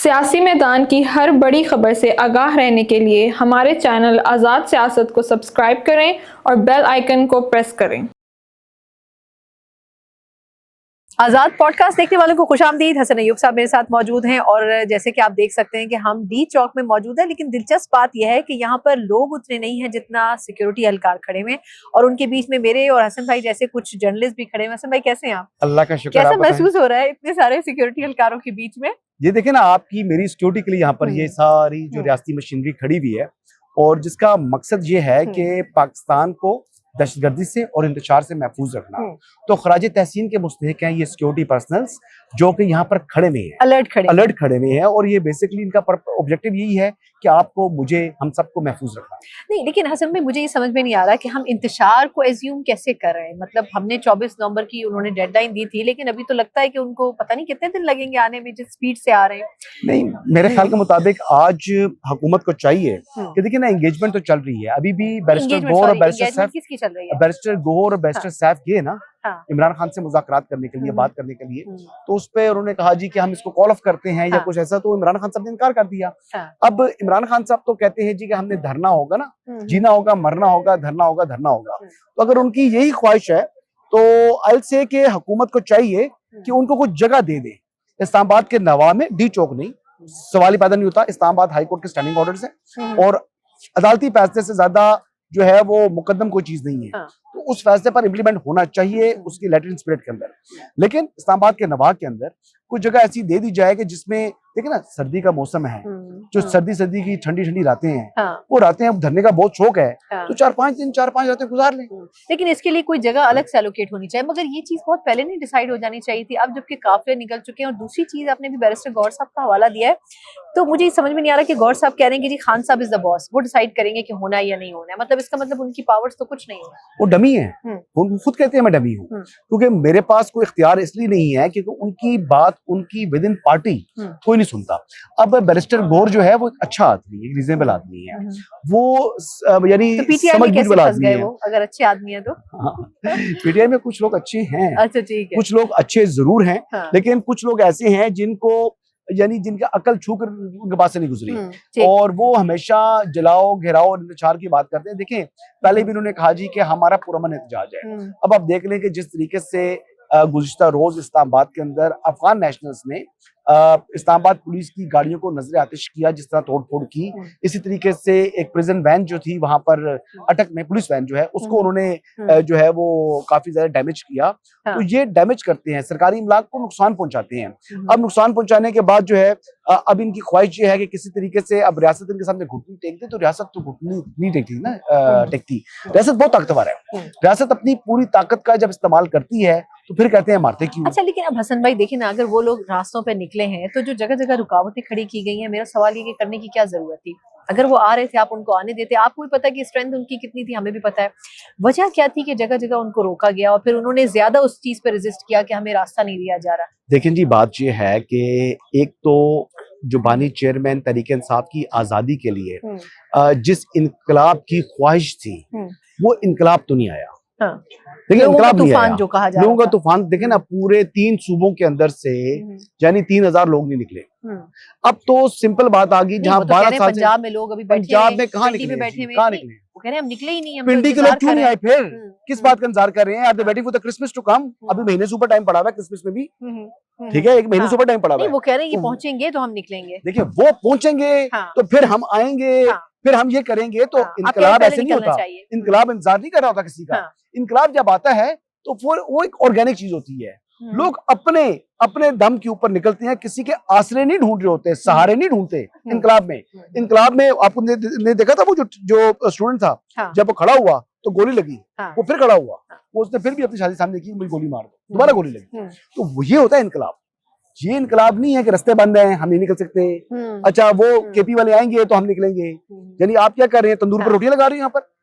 सियासी मैदान की हर बड़ी खबर से आगाह रहने के लिए हमारे चैनल आज़ाद सियासत को सब्सक्राइब करें और बेल आइकन को प्रेस करें। आजाद पॉडकास्ट देखने वालों को खुशामदीद। हसन अय्यूब साहब मेरे साथ मौजूद हैं और जैसे कि आप देख सकते हैं कि हम डी चौक में मौजूद हैं, लेकिन दिलचस्प बात यह है कि यहाँ पर लोग उतने नहीं हैं जितना सिक्योरिटी एहलकार खड़े हुए और उनके बीच में मेरे और हसन भाई जैसे कुछ जर्नलिस्ट भी खड़े हैं। हसन भाई कैसे हैं आप? अल्लाह का शुक्र। कैसा महसूस हो रहा है इतने सारे सिक्योरिटी एहलकारों के बीच में? ये देखे ना, आपकी मेरी सिक्योरिटी के लिए यहाँ पर ये सारी जो रियासती मशीनरी खड़ी हुई है और जिसका मकसद ये है कि पाकिस्तान को दहशतगर्दी से और इंतशार से महफूज रखना। तो खराज तहसीन के मुस्तहिक हैं ये सिक्योरिटी पर्सनल्स जो कि यहाँ पर खड़े हुए हैं, अलर्ट खड़े हुए हैं। और ये बेसिकली इनका ऑब्जेक्टिव यही है कि आपको, मुझे, हम सबको महफूज रखना। नहीं, लेकिन हसन भाई मुझे ये समझ में नहीं आ रहा कि हम इंतशार को एज्यूम कैसे कर रहे हैं। मतलब हमने 24 नवंबर की उन्होंने डेडलाइन दी थी, लेकिन अभी तो लगता है कि उनको पता नहीं कितने दिन लगेंगे आने में, जिस स्पीड से आ रहे हैं। नहीं, मेरे ख्याल के मुताबिक आज हुकूमत को चाहिए कि देखिए ना, एंगेजमेंट तो चल रही है अभी भी। बैरिस्टर गोहर और बैरिस्टर सैफ किसकी चल रही है? बैरिस्टर गोहर और बैरिस्टर सैफ गए ना इमरान खान से मुज़ाकरात करने के लिए, बात करने के लिए। तो उस पे उन्होंने कहा जी कि हम इसको कॉल ऑफ करते हैं या कुछ ऐसा, तो इमरान खान साहब ने इनकार कर दिया। अब इमरान खान साहब तो कहते हैं जी कि हमने धरना होगा ना, जीना होगा, मरना होगा, धरना होगा, धरना होगा। तो अगर उनकी यही ख्वाहिश है तो आई से कि हुकूमत को चाहिए कि उनको कुछ जगह दे दे। इस्लामाबाद के नवा में, डी चौक नहीं, सवाल ही पैदा नहीं होता। इस्लामाबाद हाई कोर्ट के स्टैंडिंग ऑर्डर्स है और अदालती फैसले से ज्यादा जो है वो मुकद्दम कोई चीज नहीं है। तो उस फैसले पर इम्प्लीमेंट होना चाहिए उसकी लैटिन स्पिरिट के अंदर। लेकिन इस्लामाबाद के नवाब के अंदर कुछ जगह ऐसी दे दी जाए कि जिसमें देखिए ना, सर्दी का मौसम है, जो सर्दी की ठंडी रातें हैं, वो रातें अब धरने का बहुत शौक है, तो 4-5 दिन 4-5 रातें गुजार लें। लेकिन इसके लिए कोई जगह अलग से एलोकेट होनी चाहिए, मगर ये चीज बहुत पहले नहीं डिसाइड हो जानी चाहिए थी। अब जबकि काफिले निकल चुके हैं। और दूसरी चीज, आपने भी बैरिस्टर गौहर साहब का हवाला दिया है, तो मुझे समझ में नहीं आ रहा कि गौहर साहब कह रहे हैं कि जी खान साहब इज द बॉस, वो डिसाइड करेंगे कि होना है या नहीं होना है। मतलब इसका मतलब उनकी पावर्स तो कुछ नहीं है, वो डमी है। वो खुद कहते हैं मैं डमी हूँ, क्योंकि मेरे पास कोई इख्तियार इसलिए नहीं है क्योंकि उनकी बात, उनकी विद इन पार्टी कोई नहीं सुनता। अब बैरिस्टर गौहर जो है वो एक अच्छा आदमी है, रीजनेबल आदमी है, वो यानी समझबूझ आदमी है। अगर अच्छे आदमी है तो पीटीआई में कुछ लोग अच्छे हैं, अच्छा ठीक है, कुछ लोग अच्छे जरूर हैं, लेकिन कुछ लोग ऐसे हैं जिनको, यानी जिनका अकल छू कर उनके पास से नहीं गुजरी और वो हमेशा जलाओ, घेराओ और इंतजार की बात करते हैं। देखें, पहले भी उन्होंने कहा जी कि हमारा पुरअमन एहतजाज है। अब आप देख लें कि जिस तरीके से गुज़िश्ता रोज इस्लामाबाद के अंदर अफगान नेशनल्स ने इस्लामाबाद पुलिस की गाड़ियों को नजर आतिश किया, जिस तरह तोड़फोड़ की, इसी तरीके से एक प्रिजन वैन जो थी वहां पर अटक में, पुलिस वैन जो है उसको उन्होंने जो है वो काफी ज्यादा डैमेज किया। तो ये डैमेज करते हैं, सरकारी इमलाक को नुकसान पहुंचाते हैं। अब नुकसान पहुंचाने के बाद जो है अब इनकी ख्वाहिश ये है कि किसी तरीके से अब रियासत इनके सामने घुटनी टेक दे। तो रियासत तो घुटनी नहीं टेकती ना, टेकती। रियासत बहुत ताकतवर है। रियासत अपनी पूरी ताकत का जब इस्तेमाल करती है तो फिर कहते हैं मारते क्यों। अच्छा, लेकिन अब हसन भाई देखिए ना, अगर वो लोग रास्तों पे निकले हैं तो जो जगह जगह रुकावटें खड़ी की गई हैं, मेरा सवाल ये कि करने की क्या जरूरत थी? अगर वो आ रहे थे, आप उनको आने देते। आपको भी पता है कि स्ट्रेंथ उनकी कितनी थी, हमें भी पता है। वजह क्या थी कि जगह जगह उनको रोका गया और फिर उन्होंने ज्यादा उस चीज पे रेजिस्ट किया कि हमें रास्ता नहीं दिया जा रहा? देखें जी, बात ये है कि एक तो जो बानी चेयरमैन तहरीक इंसाफ की आजादी के लिए जिस इनकलाब की ख्वाहिश थी, वो इनकलाब तो नहीं आया। देखिए, इनकलाब नहीं आया, जो कहा जा लोगों का तूफान। देखे ना, पूरे 3 सूबों के अंदर से यानी 3000 लोग नहीं निकले। अब तो सिंपल बात आ गई, जहाँ 12 साल पंजाब में लोग अभी पंजाब में कहाँ निकले, कहाँ निकले? वो कह रहे हैं हम निकले ही नहीं, हम पिंडी के लोग क्यों नहीं आए? फिर किस बात का इंतजार कर रहे हैं? Are they waiting for the Christmas to come? अभी महीने से ऊपर टाइम पड़ा हुआ है क्रिसमस में भी, ठीक है, 1 महीने से ऊपर टाइम पड़ा हुआ है। वो कह रहे हैं ये पहुंचेंगे तो हम निकलेंगे। देखिए, वो पहुंचेंगे तो फिर हम आएंगे, फिर हम ये करेंगे। तो इनकलाब ऐसे नहीं होता, इनकलाब इंतजार नहीं कर रहा होता किसी का। इनकलाब जब आता है तो फिर वो एक ऑर्गेनिक चीज होती है। लोग अपने दम के ऊपर निकलते हैं, किसी के आसरे नहीं ढूंढ रहे होते, सहारे नहीं ढूंढते। इनकलाब में आपने देखा था वो जो स्टूडेंट था, जब वो खड़ा हुआ तो गोली लगी, वो फिर खड़ा हुआ, वो उसने फिर भी अपनी शादी सामने की, मुझे गोली मार दो, दोबारा गोली लगी। तो ये होता है इनकलाब। ये इनकलाब नहीं है कि रास्ते बंद हैं, हम नहीं निकल सकते। अच्छा, वो केपी वाले आएंगे तो हम निकलेंगे। यानी आप क्या कर रहे हैं, तंदूर पर रोटियां लगा रहे हैं यहाँ पर।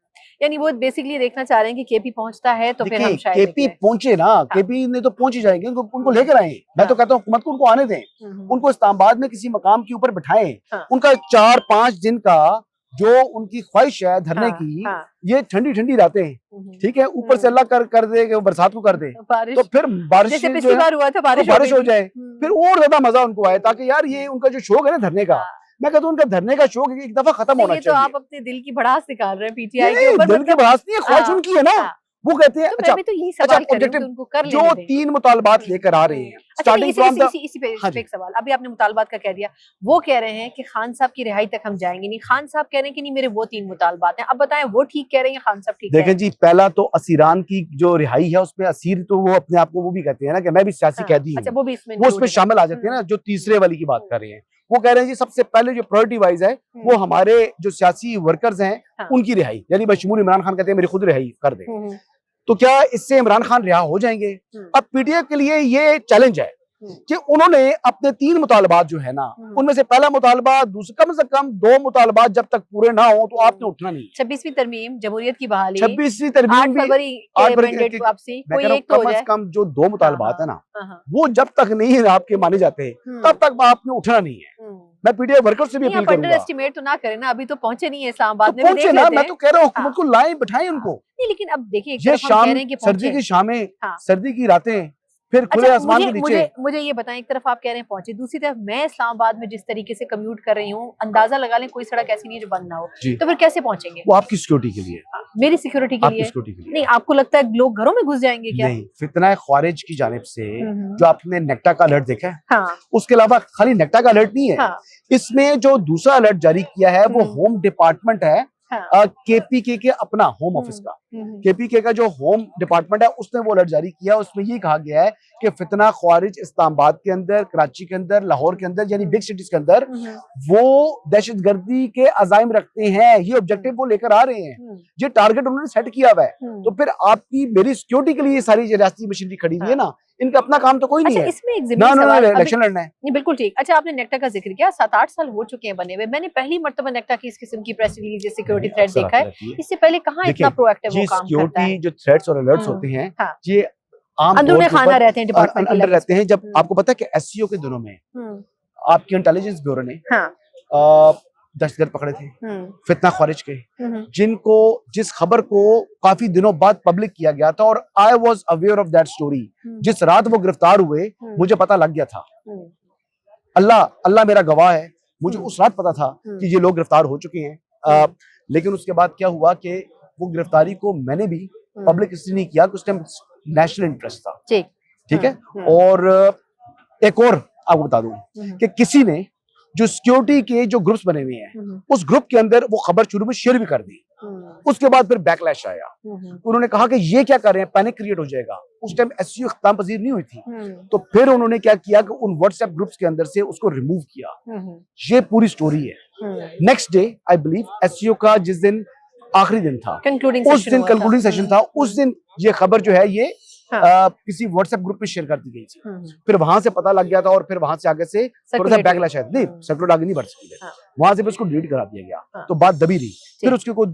यानी वो बेसिकली देखना चाह रहे हैं कि केपी पहुंचता है तो फिर हम शायद केपी पहुंचे ना, केपी ने तो पहुंच ही जाएंगे, उनको लेकर आए। मैं तो कहता हूँ हुकूमत को उनको आने दें, उनको इस्लामाबाद में किसी मकाम के ऊपर बिठाएं। उनका 4-5 दिन का जो उनकी ख्वाहिश है धरने हाँ, की, हाँ, ये ठंडी ठंडी रातें हैं, ठीक है, ऊपर से अल्लाह कर दे कि वो बरसात को कर दे, बारिश तो फिर बारिश जैसे जो पिछली है बार हुआ था तो बारिश बारिश हो गई थी। जाए, फिर और ज्यादा मजा उनको आए, ताकि यार ये उनका जो शौक है ना धरने का, हाँ। मैं कहता हूँ उनका धरने का शौक एक दफा खत्म नहीं, होना ये तो चाहिए। आप अपने दिल की भड़ास निकाल रहे हैं पीटीआई के नहीं, ऊपर, दिल की मतलब भड़ास नहीं है, ख्वाहिश हाँ, उनकी है ना, हाँ। वो कहते हैं तो अच्छा मैं भी तो यही अच्छा सवाल कर रही हूँ कि ऑब्जेक्टिव उनको कर जो लेने दें। 3 मुतालबात लेकर आ रहे हैं, अच्छा, स्टार्टिंग इसी फ्रॉम इसी द इसी इसी पे हाँ इस पे एक सवाल, अभी आपने मुतालबात का कह दिया, वो कह रहे हैं कि खान साहब की रिहाई तक हम जाएंगे नहीं, खान साहब कह रहे हैं कि नहीं मेरे वो 3 मुतालबात हैं, अब बताएं वो ठीक कह रहे हैं खान साहब ठीक कह रहे देखें जी, पहला तो असीरान की जो रिहाई है, उसमें असीर तो वो अपने आप को वो भी कहते हैं ना कि मैं भी सियासी हैं? कैदी अच्छा, हूँ, वो भी इसमें वो उसमें included है। शामिल आ जाते हैं ना, जो तीसरे वाली की बात कर रहे हैं। वो कह रहे हैं जी सबसे पहले जो प्रायोरिटी वाइज है वो हमारे जो सियासी वर्कर्स हैं हाँ। उनकी रिहाई, यानी बशमूल इमरान खान कहते हैं मेरी खुद रिहाई कर दे, हम्म, तो क्या इससे इमरान खान रिहा हो जाएंगे? अब पीटीआई के लिए ये चैलेंज है कि उन्होंने अपने 3 मुतालबात जो है ना, उनमें से पहला मुतालबा कम से कम 2 मुतालबात जब तक पूरे ना हो तो आपने उठना नहीं। 26वीं तरमीम, जमहूरियत की बहाली, 26वीं 8 तरमीम भी फरवरी 8 के फरवरी मैंडेट के- वापसी, मैं कोई कह रहा एक हूं तो हो कम से जाए। कम जो 2 मुतालबात है ना, हाँ, वो जब तक नहीं आपके माने जाते तब तक आपने उठना नहीं है। मैं पीटीआई वर्कर से भी नहीं, अपील आप अंडर करूंगा, एस्टिमेट तो ना करें ना, अभी तो पहुंचे नहीं है तो इस्लामाबाद में, भी पहुंचे देख ना, लेते मैं हैं। तो कह रहा हूँ हुकूमत हाँ। को लाएं बिठाएं उनको। नहीं, लेकिन अब देखिए एक ये तरफ हम कह शाम रहे हैं कि सर्दी पहुंचे। की शामें, हाँ। सर्दी की रातें, फिर खुले अच्छा, आसमान मुझे के नीचे। मुझे मुझे ये बताएं, एक तरफ आप कह रहे हैं पहुंचे, दूसरी तरफ मैं इस्लामाबाद में जिस तरीके से कम्यूट कर रही हूँ, अंदाजा लगा लें कोई सड़क ऐसी नहीं है जो बंद ना हो, जी। तो फिर कैसे पहुंचेंगे? वो आपकी सिक्योरिटी के लिए, मेरी सिक्योरिटी के आपकी लिए? सिक्योरिटी के लिए नहीं, आपको लगता है लोग घरों में घुस जाएंगे क्या? नहीं। फितना ख्वारिज की जानिब से हम्म। जो आपने नेक्टा का अलर्ट देखा है, हाँ, उसके अलावा खाली नेक्टा का अलर्ट नहीं है, हाँ, इसमें जो दूसरा अलर्ट जारी किया है वो होम डिपार्टमेंट है, हाँ। केपीके के अपना होम ऑफिस का। हम्म, केपीके का जो होम डिपार्टमेंट है उसने वो अलर्ट जारी किया, उसमें ये कहा गया है कि फितना ख्वारिज इस्लामाबाद के अंदर, कराची के अंदर, लाहौर के अंदर, यानी बिग सिटीज के अंदर हम्म, वो दहशतगर्दी के अजाइम रखते हैं, ये ऑब्जेक्टिव वो लेकर आ रहे हैं, ये टारगेट उन्होंने सेट किया हुआ है। तो फिर आपकी मेरी सिक्योरिटी के लिए ये सारी रियासती मशीनरी खड़ी हुई है ना, इनका अपना काम तो कोई नहीं अच्छा, है इसमें एक ना, ज़मीनी सवाल अभी- इलेक्शन लड़ना है। नहीं, बिल्कुल ठीक। अच्छा, आपने नेक्टा का जिक्र किया, 7-8 साल हो चुके हैं बने हुए, मैंने पहली मर्तबा नेक्टा की इस किस्म की प्रेस रिलीज या सिक्योरिटी थ्रेट अक्सर देखा आती है। रहती है। इससे पहले कहाँ देखिए, इतना प्रोएक्टिव वो ये काम करता सिक्योरिटी है? जो थ्रेट्स और अलर्ट्स हम्म, होते हैं, हाँ। ये आम अंदरूने तौर के खाना ऊपर रहते हैं डिपार्टमेंट के अंदर लेवल रहते हैं। जब हम्म। आपको पता है कि एससीओ के दिनों में हम्म, आपकी इंटेलिजेंस ब्यूरो ने हाँ, दहशतगर्द पकड़े थे, हम्म, फितना ख्वारिज के, हम्म, जिनको जिस खबर को काफी दिनों बाद पब्लिक किया गया था, और I was aware of that story, जिस रात वो गिरफ्तार हुए मुझे पता लग गया था। हम्म, अल्लाह अल्लाह मेरा गवाह है, मुझे हम्म। उस रात पता था कि ये लोग गिरफ्तार हो चुके हैं। लेकिन उसके बाद क्या हुआ कि वो गिरफ्तारी को मैंने भी पब्लिक इसलिए नहीं किया कि उस टाइम नेशनल इंटरेस्ट था, ठीक है। और एक और आपको बता दूं कि किसी ने जो सिक्योरिटी के जो ग्रुप्स बने हुए हैं, उस ग्रुप के अंदर वो खबर शुरू में शेयर भी कर दी, उसके बाद फिर बैकलैश आया, उन्होंने कहा कि ये क्या कर रहे हैं, पैनिक क्रिएट हो जाएगा। उस टाइम एससीओ इख्तिताम पजीर नहीं हुई थी, तो फिर उन्होंने क्या किया कि उन व्हाट्सएप ग्रुप्स के अंदर से उसको रिमूव किया। ये पूरी स्टोरी है। Next day I believe SCO का जिस दिन आखिरी दिन था, उस दिन कंक्लूडिंग सेशन था, उस दिन ये खबर जो है ये किसी व्हाट्सएप ग्रुप में शेयर कर दी गई थी। फिर वहां से पता लग गया था, और फिर वहां से आगे से थोड़ा सा बैकलैश आया, नहीं सर्कुलेट आगे नहीं बढ़ सकी थी, वहां से भी उसको डिलीट करा दिया गया, तो बात दबी रही। फिर उसके को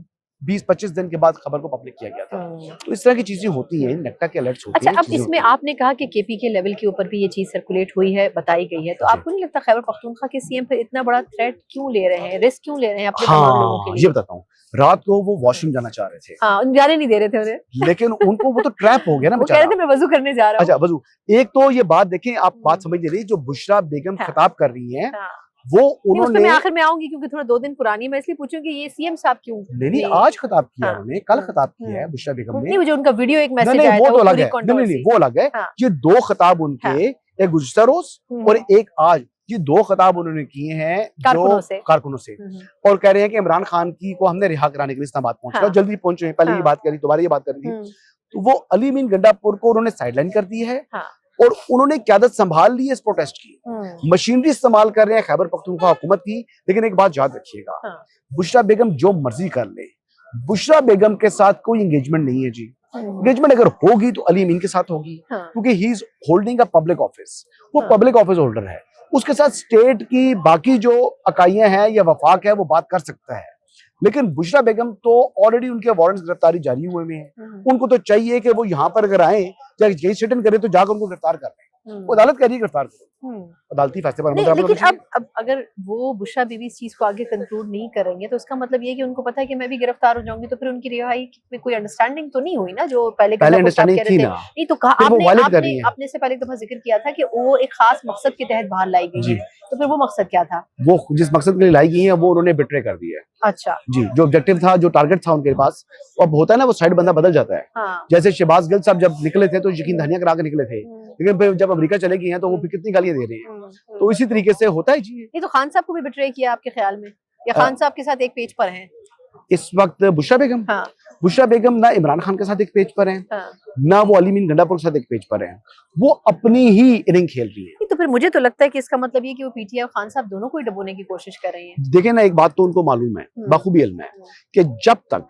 20-25 दिन के बाद खबर को पब्लिक किया गया था। तो इस तरह की चीजें होती हैं, नेक्टा के अलर्ट्स होते हैं। अच्छा, अब इसमें आपने कहा कि केपी के लेवल के ऊपर भी ये चीज सर्कुलेट हुई है, बताई गई है, तो आपको नहीं लगता खैबर पख्तूनख्वा के सीएम फिर इतना बड़ा थ्रेट क्यों ले रहे हैं, रिस्क क्यों ले रहे हैं अपने तमाम लोगों के लिए? ये बताता हूँ, रात को वो वॉशरूम जाना चाह रहे थे, हाँ, जाने नहीं दे रहे थे उन्हें, लेकिन उनको वो तो ट्रैप हो गया ना वो कह रहे थे बेचारा। मैं वजू करने जा रहा हूँ। अच्छा वजू, एक तो ये बात देखें, आप बात समझ नहीं रही, जो बुशरा बेगम खिताब कर रही हैं, वो उन्होंने, मैं आखिर में आऊंगी क्योंकि थोड़ा 2 दिन पुरानी है, मैं इसलिए पूछूंगी ये सीएम साहब क्यों नहीं आज खिताब किया उन्होंने, कल खिताब किया है बुशरा बेगम ने। नहीं, मुझे उनका वीडियो एक मैसेज नहीं आया वो था, तो अलग है, पूरी नहीं वो अलग है। ये 2 खिताब उनके, एक गुज़श्ता रोज और एक आज, ये 2 खिताब उन्होंने किए हैं कारकुनों से, और कह रहे हैं कि इमरान खान की को हमने रिहा कराने के लिए इस्लामाबाद पहुंच रहा, जल्दी पहुंचे, पहले ये बात करी, दोबारा ये बात करी थी। तो वो अली मीन गंडापुर को उन्होंने साइडलाइन कर दी है, और उन्होंने क़यादत संभाल ली है इस प्रोटेस्ट की, मशीनरी इस्तेमाल कर रहे हैं खैबर पख्तूनख्वा हुकूमत की। लेकिन एक बात याद रखिएगा, बुशरा बेगम जो मर्जी कर ले, बुशरा बेगम के साथ कोई एंगेजमेंट नहीं है जी। एंगेजमेंट अगर होगी तो अली अमीन के साथ होगी, क्योंकि he is holding a public office, वो पब्लिक ऑफिस होल्डर है। उसके साथ स्टेट की बाकी जो इकाइयां हैं या वफाक है वो बात कर सकता है, लेकिन बुशरा बेगम तो ऑलरेडी उनके वारंट गिरफ्तारी जारी हुए में है, उनको तो चाहिए कि वो यहाँ पर अगर आए, चाहे सिट इन करे तो जाकर उनको गिरफ्तार कर लें। वो अदालत कह रही है गिरफ्तार करो, अदालती फैसले पर नहीं, अमल लेकिन करना अब अगर वो बुशरा बीवी इस चीज को आगे कंक्लूड नहीं करेंगे तो उसका मतलब ये है कि उनको पता है कि मैं भी गिरफ्तार हो जाऊंगी, तो फिर उनकी रिहाई में कोई अंडरस्टैंडिंग तो नहीं हुई ना, जो पहले अंडरस्टैंडिंग थी ना, नहीं तो कहा फिर वो वायलेट कर रही है। आपने से पहले एक दफा जिक्र किया था कि वो एक खास मकसद के तहत बाहर लाई गई है, तो फिर वो मकसद क्या था? वो जिस मकसद के लिए लाई गई है वो उन्होंने बिट्रे कर दिया है। अच्छा जी, जो ऑब्जेक्टिव था, जो टारगेट था उनके पास, अब होता है ना वो साइड बंदा बदल जाता है। हाँ। जैसे शहबाज गिल साहब जब निकले थे तो यकीन दहानियां करा के निकले थे, लेकिन फिर जब अमेरिका चले गए हैं तो वो फिर कितनी गालियां दे रहे हैं, तो इसी तरीके से होता है जी। नहीं तो खान साहब को भी बिट्रे किया आपके ख्याल में, या खान साहब के साथ एक पेज पर हैं इस वक्त बुशरा बेगम? हाँ। बुशरा बेगम ना इमरान खान के साथ एक पेज पर हैं, हाँ। ना वो अली मीन गंडापुर के साथ एक पेज पर हैं, वो अपनी ही इनिंग खेल रही है। तो फिर मुझे तो लगता है कि इसका मतलब ये कि वो पीटीआई और खान साहब दोनों को ही डबोने की कोशिश कर रही हैं। देखिए ना, एक बात तो उनको मालूम है, बखूबी इल्म है कि जब तक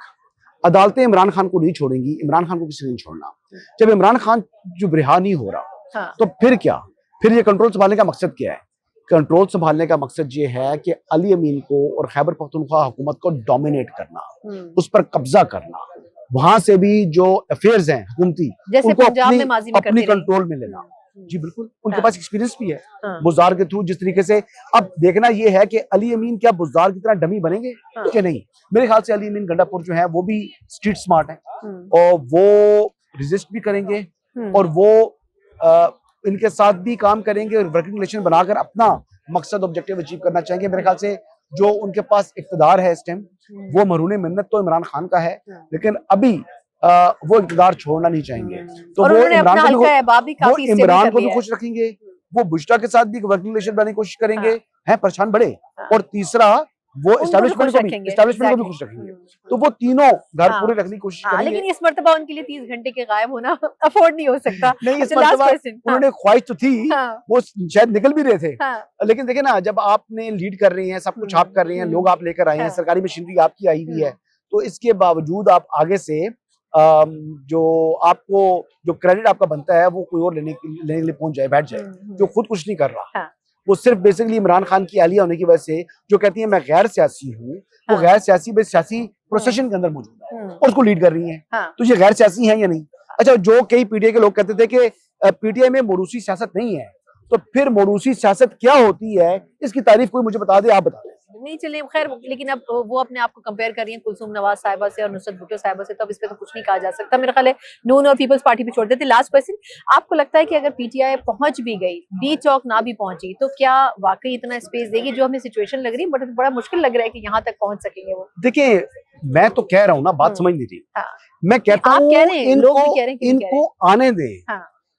अदालतें इमरान खान को नहीं छोड़ेंगी, इमरान खान को किसी ने नहीं छोड़ना। जब इमरान खान जो रिहा नहीं हो रहा तो फिर क्या, फिर ये कंट्रोल संभालने का मकसद क्या है? कंट्रोल संभालने का मकसद ये है कि अली अमीन को और खैबर पख्तूनख्वा हुकूमत को डोमिनेट करना, उस पर कब्जा करना, वहां से भी जो अफेयर्स हैं हुकूमती उनको अपनी कंट्रोल में लेना। जी बिल्कुल, उनके पास एक्सपीरियंस भी है बुज़दार के थ्रू। जिस तरीके से अब देखना ये है कि अली अमीन क्या बुज़दार की तरह डमी बनेंगे कि नहीं। मेरे ख्याल से अली अमीन गंडापुर जो है वो भी स्ट्रीट स्मार्ट है और वो रेजिस्ट भी करेंगे और वो इनके साथ भी काम करेंगे और वर्किंग रिलेशन बनाकर अपना मकसद ऑब्जेक्टिव अचीव करना चाहेंगे। मेरे ख्याल से जो उनके पास इक़्तिदार है इस टाइम, वो महरूने मिन्नत तो इमरान खान का है, लेकिन अभी वो इक़्तिदार छोड़ना नहीं चाहेंगे। तो वो इमरान को भी खुश रखेंगे, वो बुशरा के साथ भी वर्किंग रिलेशन बनाने की कोशिश करेंगे, हैं परेशान बड़े, और तीसरा वो एस्टैब्लिशमेंट को भी खुश रखेंगे। तो वो तीनों घर पूरे रखने की कोशिश करेंगे। लेकिन इस मर्तबा उनके लिए 30 घंटे के गायब होना अफोर्ड नहीं हो सकता। नहीं, इस मर्तबा उन्होंने ख्वाहिश तो थी, वो शायद निकल भी रहे थे, लेकिन देखे ना, जब आपने लीड कर रही हैं, सब कुछ आप कर रही हैं, लोग आप लेकर आए हैं, सरकारी मशीनरी आपकी आई हुई है, तो इसके बावजूद आप आगे से जो आपको जो क्रेडिट आपका बनता है वो कोई और लेने के लिए पहुंच जाए, बैठ जाए, जो खुद कुछ नहीं कर रहा। वो सिर्फ बेसिकली इमरान खान की आलिया होने की वजह से जो कहती है मैं गैर सियासी हूँ, वो गैर सियासी बस सियासी प्रोसेशन के अंदर मौजूद है और उसको लीड कर रही है। तो ये गैर सियासी है या नहीं? अच्छा, जो कई पीटीआई के लोग कहते थे कि पीटीआई में मोरूसी सियासत नहीं है, तो फिर मोरूसी सियासत क्या होती है, इसकी तारीफ कोई मुझे बता दे, आप बता दें। नहीं चले खैर, लेकिन अब वो अपने आप को कंपेयर कर रही हैं कुलसूम नवाज साहिबा से और नुसरत भुट्टो साहिबा से, तो अब इस पे तो कुछ नहीं कहा जा सकता। मेरा ख्याल है नून और पीपल्स पार्टी पे छोड़ देते। लास्ट क्वेश्चन, आपको लगता है कि अगर पीटीआई पहुंच भी गई, डी चौक ना भी पहुंची, तो क्या वाकई इतना स्पेस देगी? जो हमें सिचुएशन लग रही है, बट बड़ा मुश्किल लग रहा है कि यहाँ तक पहुंच सकेंगे वो। देखिए, मैं तो कह रहा हूँ ना, बात समझ लीजिए, मैं कहता हूँ इनको आने दें,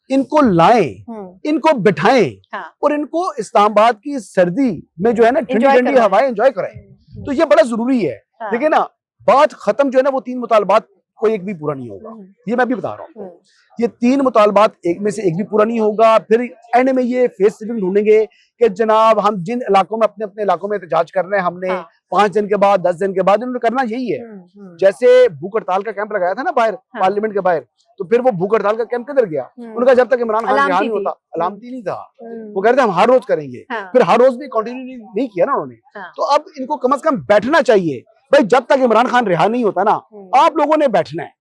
इनको लाएं, इनको बिठाएं और इनको इस्लामाबाद की सर्दी में जो है ना ठंडी ठंडी हवाएं एंजॉय कराएं। तो ये बड़ा जरूरी है। देखिए ना, बात खत्म जो है ना, वो 3 मुतालबात कोई एक भी पूरा नहीं होगा, ये मैं भी बता रहा हूँ। ये 3 मुतालबात एक में से एक भी पूरा नहीं होगा। फिर एंड में ये फेस सिविंग ढूंढेंगे कि जनाब हम जिन इलाकों में अपने अपने इलाकों में एहतजाज कर रहे हैं, हमने 5 दिन के बाद 10 दिन के बाद इन्होंने करना यही है। जैसे भूख हड़ताल का कैंप लगाया था ना बाहर, पार्लियामेंट के बाहर, तो फिर वो भूख हड़ताल का कैंप किधर गया? उनका जब तक इमरान खान रिहा नहीं होता, अलामती नहीं था, वो कह रहे थे हम हर रोज करेंगे। फिर हर रोज भी कंटिन्यू नहीं किया ना उन्होंने। तो अब इनको कम से कम बैठना चाहिए भाई, जब तक इमरान खान रिहा नहीं होता ना, आप लोगों ने बैठना है,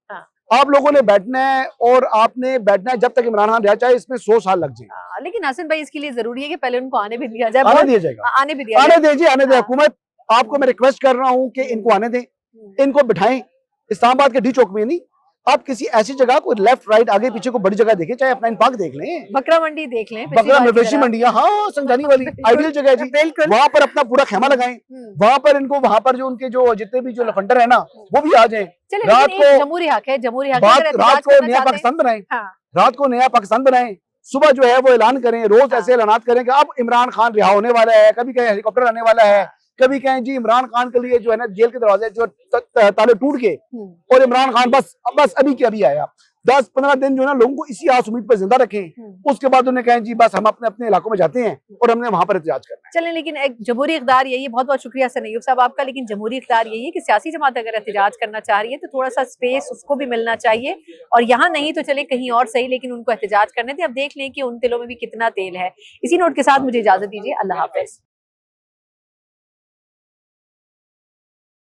आप लोगों ने बैठना है और आपने बैठना है जब तक इमरान खान रिहा, चाहे इसमें 100 साल लग जाए। लेकिन हसन भाई, इसके लिए जरूरी है कि पहले उनको आने भी दिया जाए। आने दिया जाएगा, आने भी दिया, आने दीजिए, आने दे हुकूमत। आपको मैं रिक्वेस्ट कर रहा हूँ कि इनको आने दें, इनको बिठाएं। इस्लामाबाद के डी चौक में नहीं, आप किसी ऐसी जगह को लेफ्ट राइट आगे पीछे को बड़ी जगह देखें, चाहे अपना पार्क देख लें, बकरा मंडी देख लें, बकरा मवेशी मंडियां, हाँ संजानी वाली आइडियल जगह है जी। वहां पर अपना पूरा खेमा लगाएं, वहां पर इनको, वहां पर जो उनके जो जितने भी जो लफंडर है ना, वो भी आ जाएं। रात को जमहूरी हक है, जमहूरी हक, रात को नया पाकिस्तान बनाएं, रात को नया पाकिस्तान बनाएं। सुबह जो है वो ऐलान करें, रोज ऐसे ऐलानात करें कि अब इमरान खान रिहा होने वाला है, कभी कहें हेलीकॉप्टर आने वाला है, कभी कहें जी इमरान खान के लिए जो है ना जेल के दरवाजे जो ताले टूट के और इमरान खान बस अभी के अभी आया। 10-15 दिन जो है ना लोगों को इसी आस उम्मीद पर जिंदा रखें। उसके बाद उन्हें कहें जी बस हम अपने अपने इलाकों में जाते हैं और हमने वहां पर एहतजाज करना है। चलें, लेकिन एक जमहूरी इक़्तिदार यही है। बहुत बहुत शुक्रिया हसन अय्यूब साहब आपका। लेकिन जमहूरी इक़्तिदार यही है कि सियासी जमात अगर एहतजाज करना चाह रही है तो थोड़ा सा स्पेस उसको भी मिलना चाहिए, और यहाँ नहीं तो चले कहीं और सही, लेकिन उनको एहतजाज करने दें। अब देख लें कि उन तिलों में भी कितना तेल है। इसी नोट के साथ मुझे इजाजत दीजिए, अल्लाह हाफ़िज़।